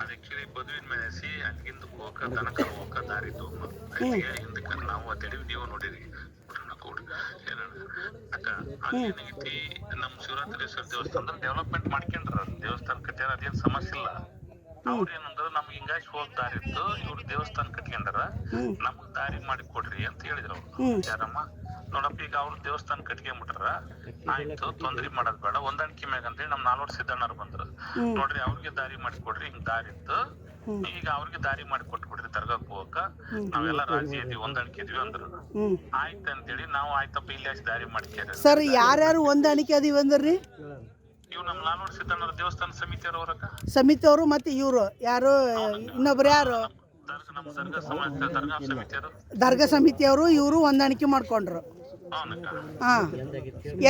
ಅದಕ್ಕೆ ಬದುವಿನ ಮೇಸಿ ಅಲ್ಲಿಂದ ಹೋಗ ತನಕ ಹೋಗ ದಾರಿ ಹಿಂದಕ್ಕ ನಾವು ಅದೇವಿ ನೀವು ನೋಡಿರಿ ಅಕ್ಕ ಅದೇನೈತಿ ನಮ್ ಶಿವರಾತ್ರೇಶ್ವರ ದೇವಸ್ಥಾನದ ಡೆವಲಪ್ಮೆಂಟ್ ಮಾಡ್ಕೊಂಡ್ರ ದೇವಸ್ಥಾನ ಕಟ್ಟ್ಯಾರ ಅದೇನ್ ಸಮಸ್ಯೆ ಇಲ್ಲ. ಅವ್ರ ಏನಂದ್ರ ನಮ್ಗೆ ಹಿಂಗಾಗಿ ಹೋಗ್ ದಾರಿ ಇತ್ತು, ಇವ್ರು ದೇವಸ್ಥಾನ ಕಟ್ಕೊಂಡಾರ ನಮಗ್ ದಾರಿ ಮಾಡಿ ಕೊಡ್ರಿ ಅಂತ ಹೇಳಿದ್ರು ಅವ್ರು. ಯಾರಮ್ಮ ನೋಡಪ್ಪ, ಈಗ ಅವ್ರ ದೇವಸ್ಥಾನ ಕಟ್ಕೊಂಡ್ಬಿಟ್ರ ಆಯ್ತು, ತೊಂದ್ರೆ ಮಾಡೋದ್ ಬೇಡ, ಹೊಂದಾಣಿಕೆ ಮ್ಯಾಗ ಅಂತೇಳಿ ನಮ್ ನಾಲ್ವರು ಸಿದ್ದಣ್ಣರು ಬಂದ್ರು. ನೋಡ್ರಿ ಅವ್ರಿಗೆ ದಾರಿ ಮಾಡಿ ಕೊಡ್ರಿ, ಹಿಂಗ್ ದಾರಿ ಇತ್ತು, ಈಗ ಅವ್ರಿಗೆ ದಾರಿ ಮಾಡಿ ಕೊಟ್ಬಿಡ್ರಿ ದರ್ಗಾಕ್ ಹೋಗಕ್ಕ, ನಾವೆಲ್ಲ ರಾಜಿ ಇದೀವಿ, ಹೊಂದಾಣಿಕೆ ಇದೀವಿ ಅಂದ್ರು. ಆಯ್ತು ಅಂತೇಳಿ ನಾವು ಆಯ್ತಪ್ಪ ಇಲ್ಲೇ ದಾರಿ ಮಾಡ್ಕ್ಯಾರ. ಸರ್ ಯಾರ್ಯಾರು ಹೊಂದಾಣಿಕೆ ಅದೀವಿ ಅಂದ್ರಿ? ಇವ್ ನಮ್ ನಾಲ್ವರು ಸಿದ್ದಣ್ಣರ ದೇವಸ್ಥಾನ ಸಮಿತಿಯವ್ರ ಅವರಕ್ಕ, ಸಮಿತಿಯವರು ಮತ್ತೆ ಇವ್ರು ಯಾರು ಇನ್ನೊಬ್ರು ಯಾರು ನಮ್ ದರ್ಗಾ ಸಮಾಜ ದರ್ಗಾ ಸಮಿತಿಯವರು, ದರ್ಗಾ ಸಮಿತಿಯವರು ಇವರು ಹೊಂದಾಣಿಕೆ ಮಾಡ್ಕೊಂಡ್ರು. ಹಾ,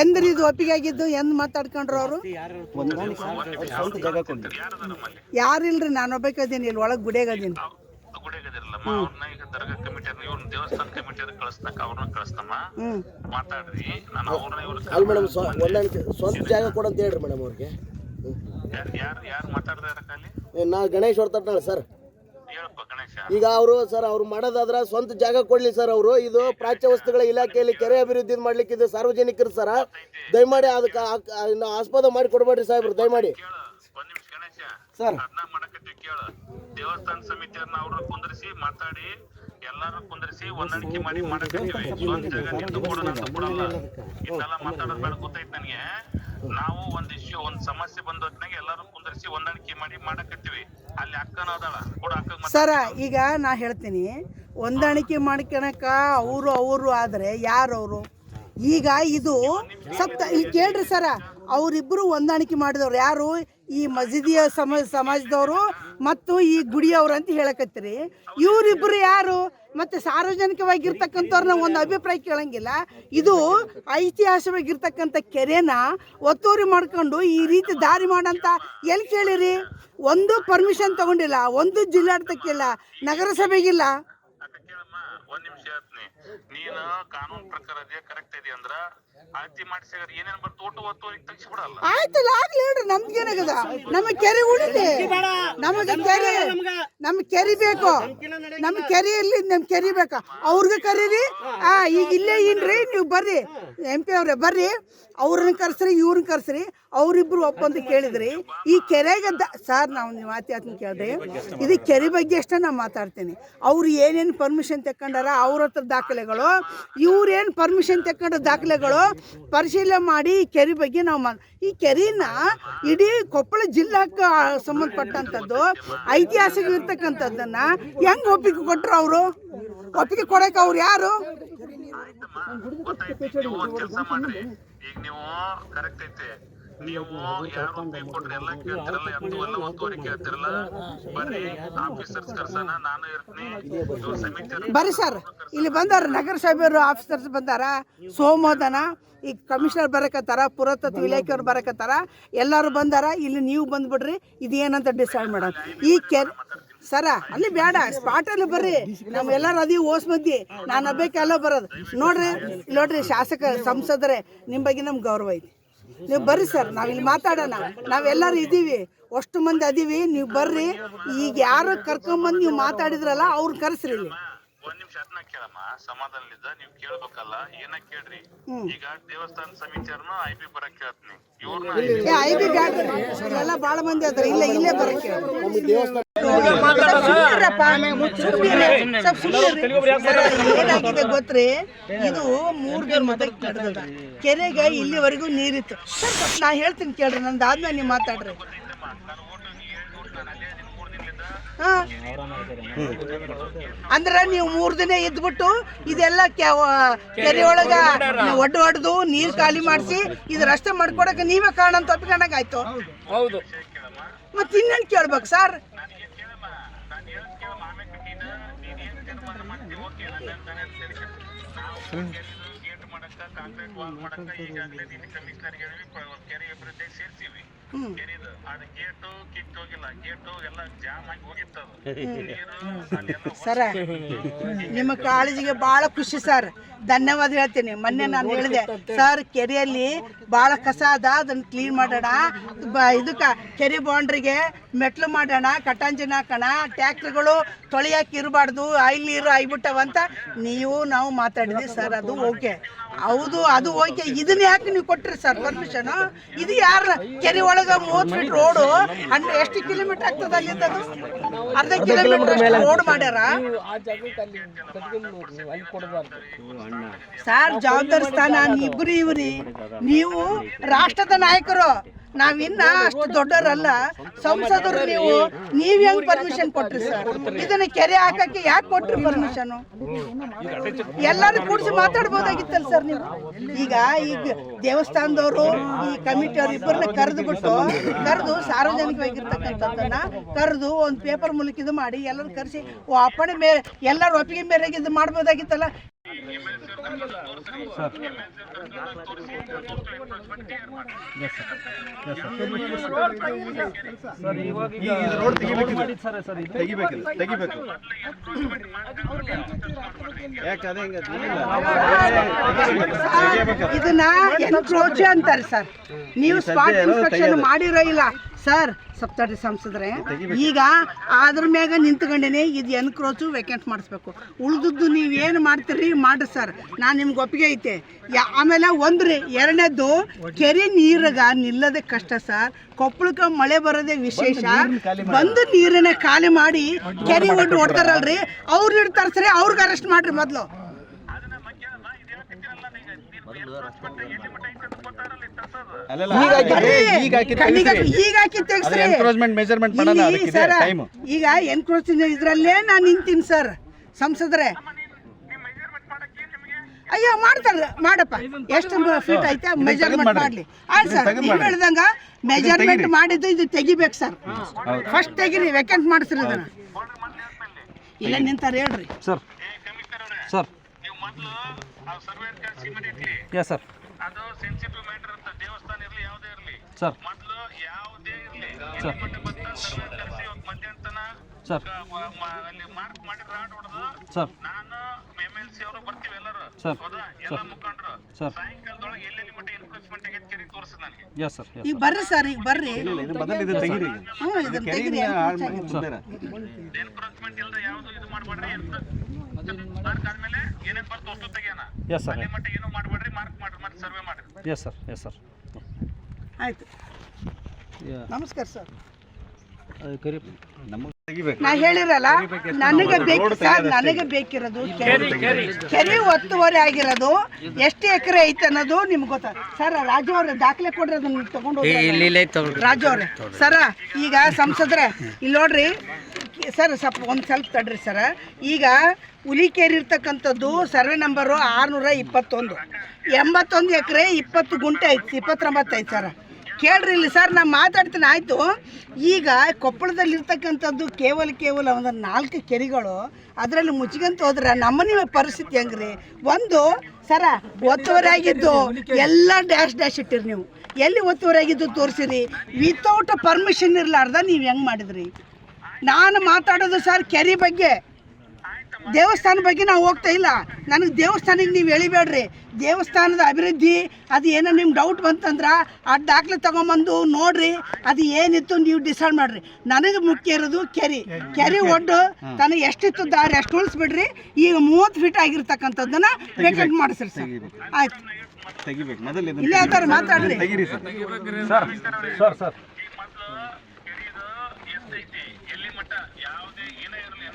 ಎಂದ್ರಿ ಇದು ಒಪ್ಪಿಗೆ ಆಗಿದ್ದು? ಎಂದ್ ಮಾತಾಡ್ಕೊಂಡ್ರು ಅವರು? ಯಾರಿಲ್ರಿ, ನಾನು ಒಬ್ಬಾಕದೀನಿ, ಇಲ್ಲಿ ಒಳಗ್ ಗುಡಿಯಾಗದೀನಿ. ಗುಡಿಯಾಗದಿರಲ್ಲಮ್ಮ, ಅವ್ರನ್ನ ಈಗ ದರ್ಗಾ ಕಮಿಟಿ ಇವ್ರನ್ನ ದೇವಸ್ಥಾನ ಕಮಿಟಿ ಕಳಿಸ್ತಾಕ ಅವ್ರನ್ನ ಕಳಿಸ್ತಮ್ಮ, ಮಾತಾಡ್ರಿ. ನಾನು ಅವ್ರನ್ನ ಇವ್ರ ಸ್ವಂತ ಜಾಗ ಕೊಡಂತ ಹೇಳ್ರಿ ಮೇಡಮ್ ಅವ್ರಿಗೆ. ಯಾರು ಮಾತಾಡ್ದಾರ ಅಲ್ಲಿ? ನಾ ಗಣೇಶ್ ಹೊರತಾಳ ಸರ್. ಹೇಳಪ್ಪ ಗಣೇಶ. ಈಗ ಅವರು ಸರ್ ಅವ್ರು ಮಾಡೋದಾದ್ರ ಸ್ವಂತ ಜಾಗ ಕೊಡ್ಲಿ ಸರ್. ಅವರು ಇದು ಪ್ರಾಚ್ಯ ವಸ್ತುಗಳ ಇಲಾಖೆಯಲ್ಲಿ ಕೆರೆ ಅಭಿವೃದ್ಧಿ ಮಾಡ್ಲಿಕ್ಕೆ ಇದು ಸಾರ್ವಜನಿಕರು ಸರ, ದಯಮಾಡಿ ಅದಕ್ಕೆ ಆಸ್ಪದ ಮಾಡಿ ಕೊಡ್ಬೇಡ್ರಿ ಸಾಹೇಬ್ರು, ದಯಮಾಡಿ ಒಂದ್ ನಿಮಿಷ ಗಣೇಶ ಸರ್. ಅದನ್ನ ಮಾಡಕತ್ತಿ ಕೇಳು. ದೇವಸ್ಥಾನ ಸಮಿತಿಯವ್ರನ್ನ ಅವ್ರನ್ನ ಕುಂದ್ರಿಸಿ ಮಾತಾಡಿ, ಎಲ್ಲಾರು ಕುಂದ್ರಿಸಿ ಹೊಂದಾಣಿಕೆ ಮಾಡಿ ಮಾಡಕತ್ತೀವಿ. ಸ್ವಂತ ಜಾಗ ನಿಂತು ಕೊಡೋಣ ಅಂತ ಕೊಡಲ್ಲ. ಇದೆಲ್ಲ ಮಾತಾಡೋದ್ ಬೇಡ, ಗೊತ್ತೈತಿ ನನಗೆ. ನಾವು ಒಂದ್ ಇಶ್ಯೂ ಒಂದ್ ಸಮಸ್ಯೆ ಬಂದ ಹೊತ್ನಾಗ ಎಲ್ಲಾರು ಕುಂದ್ರಿಸಿ ಹೊಂದಾಣಿಕೆ ಮಾಡಿ ಮಾಡಕತ್ತೀವಿ. ಅಲ್ಲಿ ಅಕ್ಕನ ಅದಾಳ ಕೂಡ ಅಕ್ಕ ಸರ. ಈಗ ನಾ ಹೇಳ್ತೀನಿ, ಹೊಂದಾಣಿಕೆ ಮಾಡ್ಕೊಳಕ ಅವರು ಆದ್ರೆ ಯಾರು ಅವರು? ಈಗ ಇದು ಸಪ್ತ ಇಲ್ಲಿ ಕೇಳ್ರಿ ಸರ, ಅವರಿಬ್ಬರು ಹೊಂದಾಣಿಕೆ ಮಾಡಿದವ್ರು ಯಾರು? ಈ ಮಸೀದಿಯ ಸಮಾಜದವರು ಮತ್ತು ಈ ಗುಡಿಯವರು ಅಂತ ಹೇಳಕತ್ತೀರಿ. ಇವರಿಬ್ಬರು ಯಾರು? ಮತ್ತು ಸಾರ್ವಜನಿಕವಾಗಿರ್ತಕ್ಕಂಥವ್ರನ್ನ ಒಂದು ಅಭಿಪ್ರಾಯ ಕೇಳಂಗಿಲ್ಲ. ಇದು ಐತಿಹಾಸಿಕವಾಗಿರ್ತಕ್ಕಂಥ ಕೆರೆನ ಒತ್ತುವರಿ ಮಾಡ್ಕೊಂಡು ಈ ರೀತಿ ದಾರಿ ಮಾಡಂತ ಎಲ್ಲಿ ಕೇಳಿರಿ? ಒಂದು ಪರ್ಮಿಷನ್ ತಗೊಂಡಿಲ್ಲ, ಒಂದು ಜಿಲ್ಲಾಡಳಿತಕ್ಕಿಲ್ಲ, ನಗರಸಭೆಗಿಲ್ಲ. ಒಂದ್ ನಿಮಿಷ ಹೇಳ್ತೀನಿ, ನೀನು ಕಾನೂನು ಪ್ರಕಾರ ಕರೆಕ್ಟ್ ಇದೆಯಾ ಅಂದ್ರ ಅಳತಿ ಮಾಡಿಸಿದ್ರ ಏನೇನ್ ಬರ್ತು ಒಟ್ಟು ಒತ್ತುವರಿಗೆ ತೆಗಿಸ್ಬಿಡಲ್ಲ. ಆಯ್ತಲ್ಲ, ಆಗ್ಲಿ ಹೇಳ್ರಿ, ನಮ್ದು ಏನಾಗದ? ನಮ್ಮ ಕೆರೆ ಉಳಿಲಿ, ನಮಗೆ ಕೆರೆ, ನಮ್ ಕೆರೆ ಬೇಕು, ನಮ್ ಕೆರೆಯಲ್ಲಿ ನಮ್ ಕೆರೆ ಬೇಕಾ? ಅವ್ರಿಗೆ ಕರೀರಿ. ಈಗ ಇಲ್ಲೇ ಏನ್ರಿ, ನೀವು ಬರ್ರಿ MP ಅವ್ರೆ, ಬರ್ರಿ, ಅವ್ರನ್ನ ಕರ್ಸ್ರಿ, ಇವ್ರನ್ನ ಕರ್ಸ್ರಿ, ಅವ್ರಿಬ್ರು ಒಪ್ಪಂತ ಕೇಳಿದ್ರಿ. ಈ ಕೆರೆಗೆ ಸರ್ ನಾವು ಮಾತಾಡ್ತೀನಿ ಕೇಳ್ರಿ, ಇದು ಕೆರೆ ಬಗ್ಗೆ ಅಷ್ಟೇ ನಾನು ಮಾತಾಡ್ತೀನಿ. ಅವ್ರು ಏನೇನು ಪರ್ಮಿಷನ್ ತಗೊಂಡಾರ ಅವ್ರ ಹತ್ರ ದಾಖಲೆಗಳು, ಇವ್ರೇನು ಪರ್ಮಿಷನ್ ತಗೊಂಡ ದಾಖಲೆಗಳು ಪರಿಶೀಲನೆ ಮಾಡಿ ಈ ಕೆರೆ ಬಗ್ಗೆ ನಾವು ಈ ಕೆರೆನ ಇಡೀ ಕೊಪ್ಪಳ ಜಿಲ್ಲಾಕ್ಕೆ ಸಂಬಂಧಪಟ್ಟಂಥದ್ದು ಐತಿಹಾಸಿಕ ಇರ್ತಕ್ಕಂಥದ್ದನ್ನ ಹೆಂಗ್ ಒಪ್ಪಿಗೆ ಕೊಟ್ಟರು? ಅವರು ಒಪ್ಪಿಗೆ ಕೊಡಕ್ಕೆ ಅವ್ರು ಯಾರು? ಕೆಲಸ ಮಾಡ್ರಿ, ಈಗ ನೀವು ಕರೆಕ್ಟ್ ಐತೆ, ನೀವು ಯಾರು ಒಪ್ಪಿಗೆ ಕೊಟ್ರಿ ಎಲ್ಲ ಕೇಳ್ತಿರಲ್ಲ, ಎಲ್ಲ ಒತ್ತುವರಿ ಕೇಳ್ತಿರಲ್ಲ. ಬರ್ರಿ ಆಫೀಸರ್ಸ್ ಕರ್ಸನ, ನಾನು ಇರ್ತೀನಿ, ಸಮಿತಿ ಬರ್ರಿ ಸರ್. ಇಲ್ಲಿ ಬಂದಾರ ನಗರಸಭೆಯವರು ಆಫೀಸರ್ಸ್ ಬಂದಾರ, ಸೋಮೋದನ ಈಗ ಕಮಿಷನರ್ ಬರಕತ್ತಾರ, ಪುರಾತತ್ವ ಇಲಾಖೆಯವ್ರು ಬರಕತ್ತಾರ, ಎಲ್ಲರೂ ಬಂದಾರ. ಇಲ್ಲಿ ನೀವು ಬಂದ್ಬಿಡ್ರಿ, ಇದೇನಂತ ಡಿಸೈಡ್ ಮಾಡೋಣ. ಈ ಕೆರೆ ಸರ ಅಲ್ಲಿ ಬೇಡ, ಸ್ಪಾಟಲ್ಲಿ ಬರ್ರಿ, ನಮ್ಗೆಲ್ಲರೂ ಅದೀವಿ ಓಸ್ ಮಂದಿ, ನಾನು ಹಬ್ಬಕ್ಕೆಲ್ಲ ಬರೋದು. ನೋಡ್ರಿ ಶಾಸಕ ಸಂಸದರೇ, ನಿಮ್ಮ ಬಗ್ಗೆ ನಮ್ಗೆ ಗೌರವ ಐತಿ, ನೀವು ಬರ್ರಿ ಸರ್, ನಾವಿಲ್ಲಿ ಮಾತಾಡೋಣ. ನಾವೆಲ್ಲರೂ ಇದ್ದೀವಿ, ಅಷ್ಟು ಮಂದಿ ಅದೀವಿ, ನೀವು ಬರ್ರಿ. ಈಗ ಯಾರು ಕರ್ಕೊಂಬಂದು ನೀವು ಮಾತಾಡಿದ್ರಲ್ಲ ಅವ್ರು ಕರೆಸ್ರಿ ಇಲ್ಲಿ. ಒಂದ್ ನಿಮಿಷ ಅದನ್ನ ಕೇಳಮ್ಮ, ಸಮಾಧಾನಲಿದ್ದ ನೀವು ಕೇಳ್ಬೇಕಲ್ಲ, ಏನ ಕೇಳ್ರಿ. ಈಗ ದೇವಸ್ಥಾನ ಸಮಿತಿಯವ್ರನ್ನ IB ಬರಕ್ ಕೇಳ್ತೀನಿ, IB ಬೇಡ, ಎಲ್ಲ ಬಾಳ ಮಂದಿ ಅದ್ರ, ಇಲ್ಲೇ ಬರಕ್ ಏನಾಗಿದೆ ಗೊತ್ತ್ರಿ? ಇದು 3 ದಿನ ಮೊದಲು ನಡೆದ ಕೆರೆಗೆ ಇಲ್ಲಿವರೆಗೂ ನೀರಿತ್ತು. ನಾ ಹೇಳ್ತೀನಿ ಕೇಳ್ರಿ, ನಂದು ಆದ್ಮೇಲೆ ನೀವು ಮಾತಾಡ್ರಿ. ಅಂದ್ರೆ ನೀವು 3 ದಿನ ಇದ್ಬಿಟ್ಟು ಇದೆಲ್ಲ ಕೆರೆ ಒಳಗ ಒಡ್ದು ನೀರ್ ಖಾಲಿ ಮಾಡಿಸಿ ಇದು ರಸ್ತೆ ಮಾಡ್ಕೊಡಕ್ಕೆ ನೀವೇ ಕಾರಣ ಅಂತ ಒಪ್ಪಿಕೊಂಡಾಗ ಆಯ್ತು. ಹೌದು, ಮತ್ತೆ ಇನ್ನೇನು ಕೇಳ್ಬೇಕು ಸರ್? ಕಾಂಕ್ರೀಟ್ ವಾಲ್ ಮಾಡಕ ಈಗಾಗಲೇ ಕಮಿಷನರ್ ಕೆರೆ ಅಭಿವೃದ್ಧಿ ಸೇರ್ತೀವಿ. ಅದು ಗೇಟು ಕಿತ್ತು ಹೋಗಿಲ್ಲ, ಗೇಟು ಎಲ್ಲ ಜಾಮ್ ಆಗಿ ಹೋಗಿತ್ತು. ಸರ ನಿಮ್ಮ ಕಾಳಜಿಗೆ ಬಹಳ ಖುಷಿ ಸರ್, ಧನ್ಯವಾದ ಹೇಳ್ತೀನಿ. ಮೊನ್ನೆ ನಾನು ಹೇಳಿದೆ ಸರ್, ಕೆರೆಯಲ್ಲಿ ಬಹಳ ಕಸ ಅದ, ಅದನ್ನ ಕ್ಲೀನ್ ಮಾಡೋಣ, ಇದಕ್ಕೆ ಕೆರೆ ಬೌಂಡ್ರಿಗೆ ಮೆಟ್ಲು ಮಾಡೋಣ, ಕಟಾಂಜನ ಹಾಕೋಣ, ಟ್ಯಾಕ್ಟ್ರಿಗಳು ತೊಳೆಯಕ್ಕೆ ಇರಬಾರ್ದು, ಆಯಿಲ್ ನೀರು ಆಗಿಬಿಟ್ಟವಂತ ನಾವು ಮಾತಾಡಿದ್ವಿ ಸರ್. ಅದು ಓಕೆ, ಹೌದು, ಅದು ಓಕೆ. ಇದನ್ನ ಯಾಕೆ ನೀವು ಕೊಟ್ರಿ ಸರ್ ಪರ್ಮಿಷನ್? ಇದು ಯಾರ ಕೆರೆ ಒಳಗೆ 30 ಫೀಟ್ ರೋಡು ಎಷ್ಟು ಕಿಲೋಮೀಟರ್ ಆಗ್ತದೆ ಅಲ್ಲಿಂದ? ಅರ್ಧ ಕಿಲೋಮೀಟರ್ ರೋಡ್ ಮಾಡ್ಯಾರ ಸರ್. ಜವಾಬ್ದಾರಿ ಸ್ಥಾನ ಇಬ್ರು ಇವ್ರಿ. ನೀವು ರಾಷ್ಟ್ರದ ನಾಯಕರು, ನಾವಿನ್ನ ಅಷ್ಟು ದೊಡ್ಡವರಲ್ಲ, ಸಂಸದರು. ನೀವ್ ಹೆಂಗ್ ಪರ್ಮಿಷನ್ ಕೊಟ್ರಿ ಸರ್? ಇದನ್ನ ಕೆರೆ ಹಾಕಕ್ಕೆ ಯಾಕೆ ಕೊಟ್ರಿ ಪರ್ಮಿಷನ್? ಎಲ್ಲಾರು ಕೂಡಿಸಿ ಮಾತಾಡ್ಬೋದಾಗಿತ್ತಲ್ಲ ಸರ್ ನೀವು. ಈಗ ದೇವಸ್ಥಾನದವರು, ಈ ಕಮಿಟಿಯವ್ರು ಇಬ್ಬರನ್ನ ಕರೆದು ಸಾರ್ವಜನಿಕವಾಗಿರ್ತಕ್ಕಂಥದ್ದನ್ನ ಕರೆದು ಒಂದು ಪೇಪರ್ ಮೂಲಕ ಇದು ಮಾಡಿ ಎಲ್ಲರೂ ಕರೆಸಿ ಅಪ್ಪಣೆ ಮೇಲೆ ಎಲ್ಲರೂ ಒಪ್ಪಿಗೆ ಮೇರೆಗೆ ಇದು ಮಾಡ್ಬೋದಾಗಿತ್ತಲ್ಲ. ಇದನ್ನ ಎನ್ಕ್ರೋಚ್ ಅಂತಾರೆ ಸರ್. ನೀವು ಸ್ಪಾಟ್ ಇನ್ಸ್ಪೆಕ್ಷನ್ ಮಾಡಿರೋ ಇಲ್ಲ ಸರ್. ಸಪ್ತಡಿ ಸಂಸದ್ರೆ ಈಗ ಅದ್ರ ಮ್ಯಾಗ ನಿಂತ್ಕೊಂಡೇನೆ ಇದು ಎನ್ಕ್ರೋಚು ವೇಕೆಂಟ್ ಮಾಡಿಸ್ಬೇಕು. ಉಳಿದದ್ದು ನೀವೇನು ಮಾಡ್ತೀರಿ ಮಾಡ್ರಿ ಸರ್, ನಾನು ನಿಮ್ಗೆ ಒಪ್ಪಿಗೆ ಐತೆ. ಆಮೇಲೆ ಒಂದ್ರಿ, ಎರಡನೇದ್ದು ಕೆರೆ ನೀರಾಗ ನಿಲ್ಲದೆ ಕಷ್ಟ ಸರ್. ಕೊಪ್ಪಳಕ್ಕೆ ಮಳೆ ಬರೋದೇ ವಿಶೇಷ. ಬಂದು ನೀರನ್ನ ಖಾಲಿ ಮಾಡಿ ಕೆರೆ ಒಡ್ಡು ಹೊಡ್ತಾರಲ್ರಿ, ಅವ್ರು ಇಡ್ತಾರೆ ಸರಿ, ಅವ್ರಿಗೆ ಅರೆಸ್ಟ್ ಮಾಡ್ರಿ ಮೊದಲು. ಈಗ ಎನ್ಕ್ರೋಚ್ ಇದ್ರಲ್ಲೇ ನಾನು ನಿಂತೀನಿ ಸರ್ ಸಂಸದ್ರೆ. ಅಯ್ಯೋ ಮಾಡ್ತಾರ, ಮಾಡಪ್ಪ, ಎಷ್ಟು ಫೀಟ್ ಐತೆ ಮೆಜರ್ಮೆಂಟ್ ಮಾಡ್ಲಿ. ಆಯ್ತು ಸರ್, ನೀವು ಹೇಳ್ದಂಗ ಮೆಜರ್ಮೆಂಟ್ ಮಾಡಿದ್ದು ಇದು ತೆಗಿಬೇಕು ಸರ್. ಫಸ್ಟ್ ತೆಗಿರಿ, ವೇಕೆಂಟ್ ಮಾಡಿಸ್ರಿ ಇದನ್ನ. ಇಲ್ಲ ನಿಂತಾರ ಹೇಳ್ರಿ ಸರ್. ಸರ್ ಸರ್ ಅದು ಸೆನ್ಸಿಟಿವ್ ಮ್ಯಾಟರ್ ಅಂತ. ದೇವಸ್ಥಾನ ಇರಲಿ ಯಾವುದೇ ಇರಲಿ ಸರ್, ಮೊದಲು ಯಾವುದೇ ಇರಲಿ ಸರ್ ಮಧ್ಯಾಹ್ನ ಸರ್ ಅಲ್ಲಿ ಮಾರ್ಕ್ ಮಾಡಿ ರಾಡ್ ಹೊಡೆದು ಸರ್, ನಾನು MLC ಅವರು ಬರ್ತೀವಿ ಎಲ್ಲರೂ, ಸರ್ ಹೌದಾ? ಎಲ್ಲ ಮುಖಂಡರು ಸರ್ ಸಾಯಂಕಾಲದೊಳಗೆ ಎಲ್ಲೆಲ್ಲಿ ಮಟ್ಟ ಎನ್ಕ್ರೋಚ್ಮೆಂಟ್ ಆಗೈತೆ ಕೆರೆ ತೋರಿಸಿ ನನಗೆ. Yes sir. ಈಗ ಬರ್ರಿ ಸರ್, ಈಗ ಬರ್ರಿ. ಎನ್ಕ್ರೋಚ್ಮೆಂಟ್ ಇಲ್ಲದ ಯಾವುದು ಇದು ಮಾಡಬೇಡ್ರಿ. ಮಾರ್ಕ್ ಆದ್ಮೇಲೆ ಏನೇನು ಬರ್ತು ಅಷ್ಟು ತೆಗಿಯೋಣ. Yes sir. ಅಲ್ಲಿ ಮಟ್ಟ ಏನೂ ಮಾಡಬೇಡ್ರಿ, ಮಾರ್ಕ್ ಮಾಡ್ರಿ, ಮತ್ತೆ ಸರ್ವೆ ಮಾಡ್ರಿ. Yes sir. Yes sir. ಆಯ್ತು, ನಮಸ್ಕಾರ ಸರ್. ನಾ ಹೇಳಿರಲ್ಲ, ನನಗೆ ಬೇಕು ಸರ್, ನನಗೆ ಬೇಕಿರೋದು ಕೆರೆ ಒತ್ತುವರಿ ಆಗಿರೋದು ಎಷ್ಟು ಎಕರೆ ಐತೆ ಅನ್ನೋದು ನಿಮ್ಗೆ ಗೊತ್ತಾ ಸರ್? ರಾಜು ಅವ್ರೆ ದಾಖಲೆ ಕೊಡ್ರಿ, ಅದನ್ನ ತಗೊಂಡು ರಾಜು ಅವ್ರೆ. ಸರ ಈಗ ಸಂಸದ್ರೆ ಇಲ್ಲಿ ನೋಡ್ರಿ ಸರ್, ಸ್ವಲ್ಪ ತಡ್ರಿ ಸರ. ಈಗ ಹುಲಿಕೇರಿ ಇರ್ತಕ್ಕಂಥದ್ದು ಸರ್ವೆ ನಂಬರು 621, 81 ಎಕರೆ 20 ಗುಂಟೆ ಐತಿ, 29 ಐತಿ ಸರ್. ಕೇಳ್ರಿ ಇಲ್ಲಿ ಸರ್, ನಾನು ಮಾತಾಡ್ತೀನಿ ಆಯಿತು. ಈಗ ಕೊಪ್ಪಳದಲ್ಲಿರ್ತಕ್ಕಂಥದ್ದು ಕೇವಲ ಒಂದು 4 ಕೆರೆಗಳು, ಅದರಲ್ಲಿ ಮುಚ್ಕೊಂತ ಹೋದ್ರೆ ನಮ್ಮನೆ ಪರಿಸ್ಥಿತಿ ಹೆಂಗ್ರಿ? ಒಂದು ಸರ ಒತ್ತುವರಿ ಆಗಿದ್ದು ಎಲ್ಲ ಡ್ಯಾಶ್ ಇಟ್ಟಿರಿ. ನೀವು ಎಲ್ಲಿ ಒತ್ತುವರಿ ಆಗಿದ್ದು ತೋರಿಸಿರಿ. ವಿತೌಟ್ ಪರ್ಮಿಷನ್ ಇರಲಾರ್ದ ನೀವು ಹೆಂಗೆ ಮಾಡಿದ್ರಿ? ನಾನು ಮಾತಾಡೋದು ಸರ್ ಕೆರೆ ಬಗ್ಗೆ, ದೇವಸ್ಥಾನ ಬಗ್ಗೆ ನಾವು ಹೋಗ್ತಾ ಇಲ್ಲ. ನನಗೆ ದೇವಸ್ಥಾನಕ್ಕೆ ನೀವು ಎಳಿಬೇಡ್ರಿ. ದೇವಸ್ಥಾನದ ಅಭಿವೃದ್ಧಿ ಅದು ಏನೋ ನಿಮ್ಗೆ ಡೌಟ್ ಬಂತಂದ್ರೆ ಆ ದಾಖಲೆ ತೊಗೊಂಬಂದು ನೋಡ್ರಿ, ಅದು ಏನಿತ್ತು ನೀವು ಡಿಸೈಡ್ ಮಾಡಿರಿ. ನನಗೆ ಮುಖ್ಯ ಇರೋದು ಕೆರೆ ಒಡ್ಡು ತನಗೆ ಎಷ್ಟಿತ್ತು ದಾರಿ ಅಷ್ಟು ಉಳಿಸ್ಬಿಡ್ರಿ. ಈಗ 30 ಫೀಟ್ ಆಗಿರ್ತಕ್ಕಂಥದ್ದನ್ನ ವೇಕೆಂಟ್ ಮಾಡಿಸ್ರಿ ಸರ್. ಆಯ್ತು, ಇಲ್ಲೇ ಅಂತಾರೆ ಮಾತಾಡ್ರಿ ಸರ್. ಸರ್ ಸರ್ ಎಲ್ಲಿ ಮಟ್ಟ ಯಾವುದೇ ಏನೇ ಇರಲಿ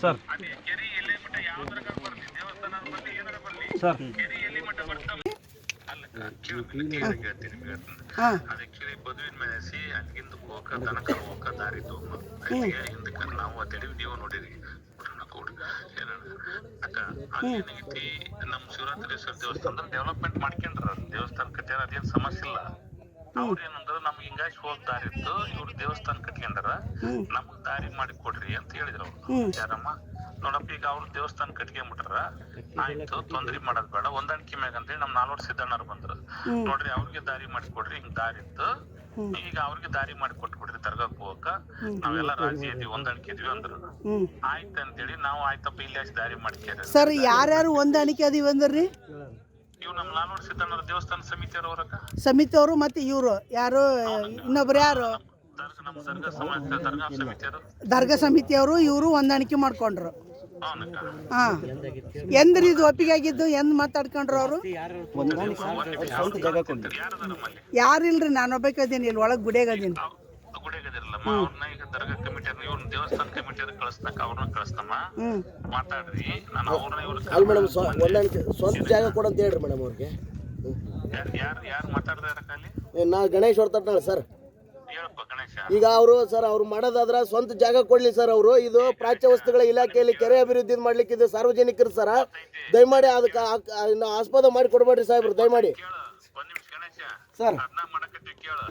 ಸರ್ ಕೆರೆ ಎಲ್ಲಿ ಮಟ್ಟ ಯಾವ್ದ್ರ ಬರ್ಲಿ, ದೇವಸ್ಥಾನ ಬರ್ಲಿ, ಏನಾರ ಬರ್ಲಿ, ಸರ್ ಕೆರೆ ಎಲ್ಲಿ ಮಟ್ಟ ಬರ್ತಾವ ಅಲ್ಲ ಅದಕ್ಕೆ ಬದುವಿನ ಮೇಸಿ ಅಲ್ಲಿಂದ ಹೋಗ ತನಕ ಹೋಗ ದಾರಿ ಹಿಂದಕ್ಕ ನಾವು ಅದೇಳಿ ನೀವು ನೋಡಿರಿ. ಅಕ್ಕ ಅದೇನೈತಿ, ನಮ್ ಶಿವರಾತ್ರೇಶ್ವರ ದೇವಸ್ಥಾನ ಡೆವಲಪ್ಮೆಂಟ್ ಮಾಡ್ಕೊಂಡ್ರ, ದೇವಸ್ಥಾನ ಕಟ್ಟ್ಯಾರ, ಅದೇನ್ ಸಮಸ್ಯೆ ಇಲ್ಲ. ಅವ್ರ ಏನಂದ್ರ ನಮ್ಗೆ ಹಿಂಗಾಗಿ ಹೋಗ್ ದಾರಿ ಇತ್ತು, ಇವ್ರು ದೇವಸ್ಥಾನ ಕಟ್ಕೊಂಡಾರ, ನಮಗ್ ದಾರಿ ಮಾಡಿ ಕೊಡ್ರಿ ಅಂತ ಹೇಳಿದ್ರು ಅವ್ರು. ಯಾರಮ್ಮ ನೋಡಪ್ಪ ಈಗ ಅವ್ರು ದೇವಸ್ಥಾನ ಕಟ್ಕೊಂಡ್ಬಿಟ್ರ, ಆಯ್ತು ತೊಂದ್ರೆ ಮಾಡೋದ್ ಬೇಡ, ಹೊಂದಾಣಿಕೆ ಮ್ಯಾಗ ಅಂತೇಳಿ ನಮ್ 4 ಸಿದ್ದಣ್ಣರು ಬಂದ್ರು. ನೋಡ್ರಿ ಅವ್ರಿಗೆ ದಾರಿ ಮಾಡಿಕೊಡ್ರಿ, ಹಿಂಗ್ ದಾರಿ ಇತ್ತು, ಈಗ ಅವ್ರಿಗೆ ದಾರಿ ಮಾಡಿ ಕೊಟ್ಬಿಡ್ರಿ ದರ್ಗಾಕ್ ಹೋಗಕ್ಕ, ನಾವೆಲ್ಲ ರಾಜಿ ಇದೀವಿ, ಹೊಂದಾಣಿಕೆ ಇದೀವಿ ಅಂದ್ರು. ಆಯ್ತು ಅಂತೇಳಿ ನಾವು ಆಯ್ತಪ್ಪ ಇಲ್ಲಿ ಅಷ್ಟು ದಾರಿ ಮಾಡ್ಕ್ಯಾರ. ಸರ್ ಯಾರ್ಯಾರು ಹೊಂದಾಣಿಕೆ ಅದೀವಿ ಅಂದ್ರಿ? ಇವ್ ನಮ್ 4 ಸಿದ್ದಣ್ಣರ ದೇವಸ್ಥಾನ ಸಮಿತಿಯವ್ರ ಅವ್ರಕ್ಕ, ಸಮಿತಿ ಅವರು ಮತ್ತೆ ಇವರು ಯಾರು ಇನ್ನೊಬ್ರು ಯಾರು ನಮ್ ದರ್ಗಾ ಸಮಾಜ ದರ್ಗಾ ಸಮಿತಿಯವರು. ದರ್ಗಾ ಸಮಿತಿಯವರು ಇವರು ಹೊಂದಾಣಿಕೆ ಮಾಡ್ಕೊಂಡ್ರು. ಅವನಕ್ಕ ಹಾ ಎಂದ್ರಿ ಇದು ಒಪ್ಪಿಗೆ ಆಗಿದ್ದು? ಎಂದ್ ಮಾತಾಡ್ಕೊಂಡ್ರು ಅವರು? ಯಾರಿಲ್ರಿ, ನಾನೊಬ್ಬಕದೀನಿ ಇಲ್ಲಿ ಒಳಗ್ ಗುಡಿಯಾಗದೀನಿ. ಗುಡಿಯಾಗದಿರಲ್ಲಮ್ಮ, ಅವ್ರನ್ನ ಈಗ ದರ್ಗಾ ಕಮಿಟಿಯವ್ರನ್ನ ಇವ್ರನ್ನ ದೇವಸ್ಥಾನ ಕಮಿಟಿಯವ್ರ ಕಳಿಸ್ತಾಕ ಅವ್ರನ್ನ ಕಳಿಸ್ತಮ್ಮ, ಮಾತಾಡ್ರಿ. ನಾನು ಅವ್ರನ್ನ ಇವ್ರ ಅಲ್ಲ ಮೇಡಮ್, ಹೊಂದಾಣಿಕೆ ಸ್ವಂತ ಜಾಗ ಕೊಡಂತ ಹೇಳ್ರಿ ಮೇಡಮ್ ಅವ್ರಿಗೆ. ಯಾರು ಮಾತಾಡ್ತಾ ಇರಕ್ಕ ಅಲ್ಲಿ? ನಾ ಗಣೇಶ್ ಹೊರತಟ್ನಾಳ ಸರ್. ಹೇಳಪ್ಪ ಗಣೇಶ. ಈಗ ಅವರು ಸರ್ ಅವ್ರು ಮಾಡೋದಾದ್ರ ಸ್ವಂತ ಜಾಗ ಕೊಡ್ಲಿ ಸರ್. ಅವರು ಇದು ಪ್ರಾಚ್ಯ ವಸ್ತುಗಳ ಇಲಾಖೆಯಲ್ಲಿ ಕೆರೆ ಅಭಿವೃದ್ಧಿ ಮಾಡ್ಲಿಕ್ಕೆ ಇದು ಸಾರ್ವಜನಿಕರು ಸರ, ದಯಮಾಡಿ ಅದಕ್ಕೆ ಆಸ್ಪದ ಮಾಡಿ ಕೊಡ್ಬೇಡ್ರಿ ಸಾಹೇಬ್ರು, ದಯಮಾಡಿ. ಕೇಳು ಒಂದ್ ನಿಮಿಷ ಗಣೇಶ ಸರ್. ಅದನ್ನ ಮಾಡಕತ್ತಿ ಕೇಳು.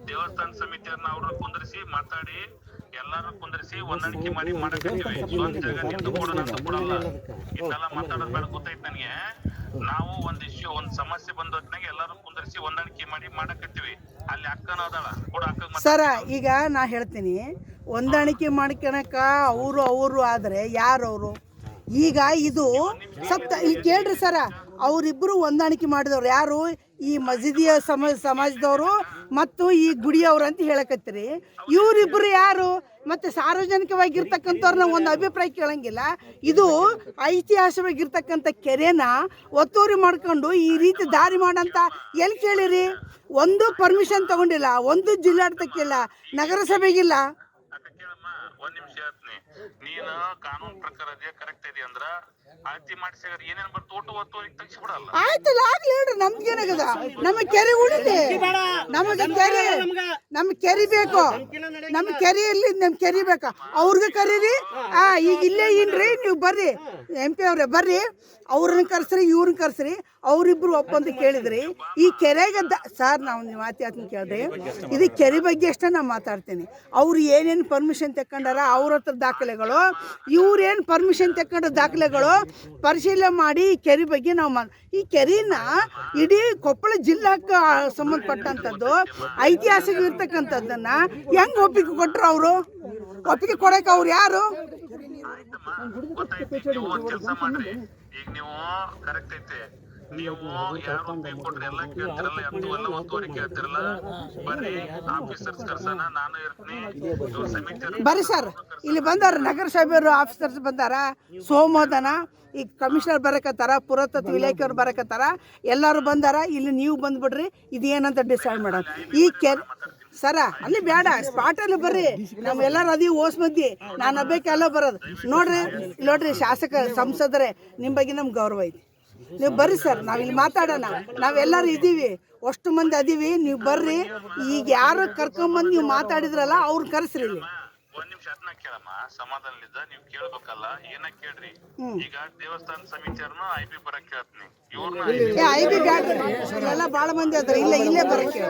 ದೇವಸ್ಥಾನ ಸಮಿತಿಯವ್ರನ್ನ ಅವ್ರನ್ನ ಕುಂದ್ರಿಸಿ ಮಾತಾಡಿ, ಎಲ್ಲಾರು ಕುಂದ್ರಿಸಿ ಹೊಂದಾಣಿಕೆ ಮಾಡಿ ಮಾಡಕತ್ತೀವಿ. ಸ್ವಂತ ಜಾಗ ನಿಂತು ಕೊಡೋಣ ಅಂತ ಕೊಡಲ್ಲ. ಇದೆಲ್ಲ ಮಾತಾಡೋದ್ ಬೇಡ, ಗೊತ್ತೈತ್ ನನಗೆ. ನಾವು ಒಂದ್ ಇಶ್ಯೂ ಒಂದ್ ಸಮಸ್ಯೆ ಬಂದ ಹೊತ್ನಾಗ ಎಲ್ಲಾರು ಕುಂದ್ರಿಸಿ ಹೊಂದಾಣಿಕೆ ಮಾಡಿ ಮಾಡಕತ್ತೀವಿ. ಅಲ್ಲಿ ಅಕ್ಕನ ಅದಾಳ ಕೂಡ ಅಕ್ಕ. ಸರ ಈಗ ನಾ ಹೇಳ್ತೀನಿ, ಹೊಂದಾಣಿಕೆ ಮಾಡ್ಕೊಳಕ ಅವರು ಆದ್ರೆ ಯಾರವರು? ಈಗ ಇದು ಸಪ್ತ ಇಲ್ಲಿ ಕೇಳ್ರಿ ಸರ, ಅವರಿಬ್ಬರು ಹೊಂದಾಣಿಕೆ ಮಾಡಿದವ್ರು ಯಾರು? ಈ ಮಸೀದಿಯ ಸಮಾಜದವರು ಮತ್ತು ಈ ಗುಡಿಯವ್ರು ಅಂತ ಹೇಳಕತ್ತೀರಿ. ಇವರಿಬ್ಬರು ಯಾರು? ಮತ್ತೆ ಸಾರ್ವಜನಿಕವಾಗಿರ್ತಕ್ಕಂಥವ್ರನ್ನ ಒಂದು ಅಭಿಪ್ರಾಯ ಕೇಳಂಗಿಲ್ಲ. ಇದು ಐತಿಹಾಸಿಕವಾಗಿರ್ತಕ್ಕಂಥ ಕೆರೆನ ಒತ್ತುವರಿ ಮಾಡ್ಕೊಂಡು ಈ ರೀತಿ ದಾರಿ ಮಾಡಂತ ಎಲ್ಲಿ ಕೇಳಿರಿ? ಒಂದು ಪರ್ಮಿಷನ್ ತಗೊಂಡಿಲ್ಲ, ಒಂದು ಜಿಲ್ಲಾಡಳಿತಕ್ಕಿಲ್ಲ, ನಗರಸಭೆಗಿಲ್ಲ. ಒಂದ್ ನಿಮಿಷ ಹೇಳ್ತೀನಿ, ನೀನು ಕಾನೂನು ಪ್ರಕಾರ ಅದೇ ಕರೆಕ್ಟ್ ಇದೆಯಾ ಅಂದ್ರ ಅಳತಿ ಮಾಡಿಸಿದ್ರೆ ಏನೇನ್ ಬರ್ತು ಒಟ್ಟು ಒತ್ತುವರಿಗೆ ತೆಗಿಸ್ಬಿಡಲ್ಲ. ಆಯ್ತಲ್ಲ, ಆಗ್ಲಿ ಹೇಳ್ರಿ, ನಮ್ಗೇನಾಗದ? ನಮ್ಮ ಕೆರೆ ಉಳಿಲಿ, ನಮ್ ಕೆರೆ ಬೇಕು, ನಮ್ ಕೆರೆಯಲ್ಲಿ ನಮ್ ಕೆರೆ ಬೇಕ. ಅವ್ರಿಗೆ ಕರೀರಿ, ಈಗ ಇಲ್ಲೇ ಇನ್ರಿ, ನೀವು ಬರ್ರಿ MP ಅವ್ರೆ ಬರ್ರಿ, ಅವ್ರನ್ನ ಕರ್ಸ್ರಿ ಇವ್ರನ್ನ ಕರ್ಸ್ರಿ, ಅವ್ರಿಬ್ರು ಒಪ್ಪಂತ ಕೇಳಿದ್ರಿ. ಈ ಕೆರೆಗೆ ಸರ್ ನಾವು ಮಾತಾಡ್ತೀನಿ ಕೇಳ್ರಿ, ಇದು ಕೆರೆ ಬಗ್ಗೆ ಅಷ್ಟೇ ನಾನು ಮಾತಾಡ್ತೀನಿ. ಅವ್ರು ಏನೇನು ಪರ್ಮಿಷನ್ ತಕೊಂಡಾರ ಅವ್ರ ಹತ್ರ ದಾಖಲೆಗಳು, ಇವ್ರೇನು ಪರ್ಮಿಷನ್ ತಕೊಂಡ ದಾಖಲೆಗಳು ಪರಿಶೀಲನೆ ಮಾಡಿ ಈ ಕೆರೆ ಬಗ್ಗೆ ನಾವು ಈ ಕೆರೆನ ಇಡೀ ಕೊಪ್ಪಳ ಜಿಲ್ಲಾಕ್ಕೆ ಸಂಬಂಧಪಟ್ಟಂಥದ್ದು ಐತಿಹಾಸಿಕ ಇರ್ತಕ್ಕಂಥದ್ದನ್ನ ಹೆಂಗ್ ಒಪ್ಪಿಗೆ ಕೊಟ್ರು? ಅವರು ಒಪ್ಪಿಗೆ ಕೊಡಕ್ಕೆ ಅವ್ರು ಯಾರು? ಕೆಲಸ ಮಾಡ್ರಿ, ಈಗ ನೀವು ಕರೆಕ್ಟ್ ಐತೆ, ನೀವು ಯಾರು ಕೊಟ್ರಿ ಎಲ್ಲ ಕೇಳ್ತಿರಲ್ಲ, ಎಲ್ಲ ಒತ್ತುವರಿ ಕೇಳ್ತಿರಲ್ಲ. ಬರ್ರಿ ಆಫೀಸರ್ಸ್ ಕರ್ಸನ, ನಾನು ಇರ್ತೀನಿ, ಸಮಿತಿ ಬರ್ರಿ ಸರ್. ಇಲ್ಲಿ ಬಂದಾರ ನಗರಸಭೆಯವರು ಆಫೀಸರ್ಸ್ ಬಂದಾರ, ಸೋಮೋದನ ಈಗ ಕಮಿಷನರ್ ಬರಕತ್ತಾರ, ಪುರಾತತ್ವ ಇಲಾಖೆಯವ್ರು ಬರಕತ್ತಾರ, ಎಲ್ಲರೂ ಬಂದಾರ. ಇಲ್ಲಿ ನೀವು ಬಂದ್ಬಿಡ್ರಿ, ಇದೇನಂತ ಡಿಸೈಡ್ ಮಾಡೋಣ. ಈ ಕೆರೆ ಸರ ಅಲ್ಲಿ ಬೇಡ, ಸ್ಪಾಟಲ್ಲಿ ಬರ್ರಿ, ನಾವೆಲ್ಲರೂ ಅದೀವಿ ಓಸ್ ಮಂದಿ, ನಾನು ಹಬ್ಬಕ್ಕೆಲ್ಲ ಬರೋದು. ನೋಡ್ರಿ ಶಾಸಕ ಸಂಸದರೇ, ನಿಮ್ಮ ಬಗ್ಗೆ ನಮ್ಗೆ ಗೌರವ ಐತಿ, ನೀವು ಬರ್ರಿ ಸರ್, ನಾವಿಲ್ಲಿ ಮಾತಾಡೋಣ. ನಾವೆಲ್ಲರೂ ಇದ್ದೀವಿ, ಅಷ್ಟು ಮಂದಿ ಅದೀವಿ, ನೀವು ಬರ್ರಿ. ಈಗ ಯಾರು ಕರ್ಕೊಂಬಂದು ನೀವು ಮಾತಾಡಿದ್ರಲ್ಲ ಅವ್ರು ಕರೆಸ್ರಿ ಇಲ್ಲಿ. ಒಂದ್ ನಿಮಿಷ ಅದನ್ನ ಕೇಳಮ್ಮ, ಸಮಾಧಾನಲಿದ್ದ ನೀವು ಕೇಳ್ಬೇಕಲ್ಲ, ಏನ ಕೇಳ್ರಿ. ಈಗ ದೇವಸ್ಥಾನ ಸಮಿತಿಯವ್ರನ್ನ IB ಬರಕ್ ಕೇಳ್ತೀನಿ, ಇವ್ರನ್ನ IB ಬ್ಯಾಡ್ರಿ, ಇಲ್ಲೆಲ್ಲ ಭಾಳ ಮಂದಿ ಅದ್ರ, ಇಲ್ಲೇ ಬರಕ್ಕೆ.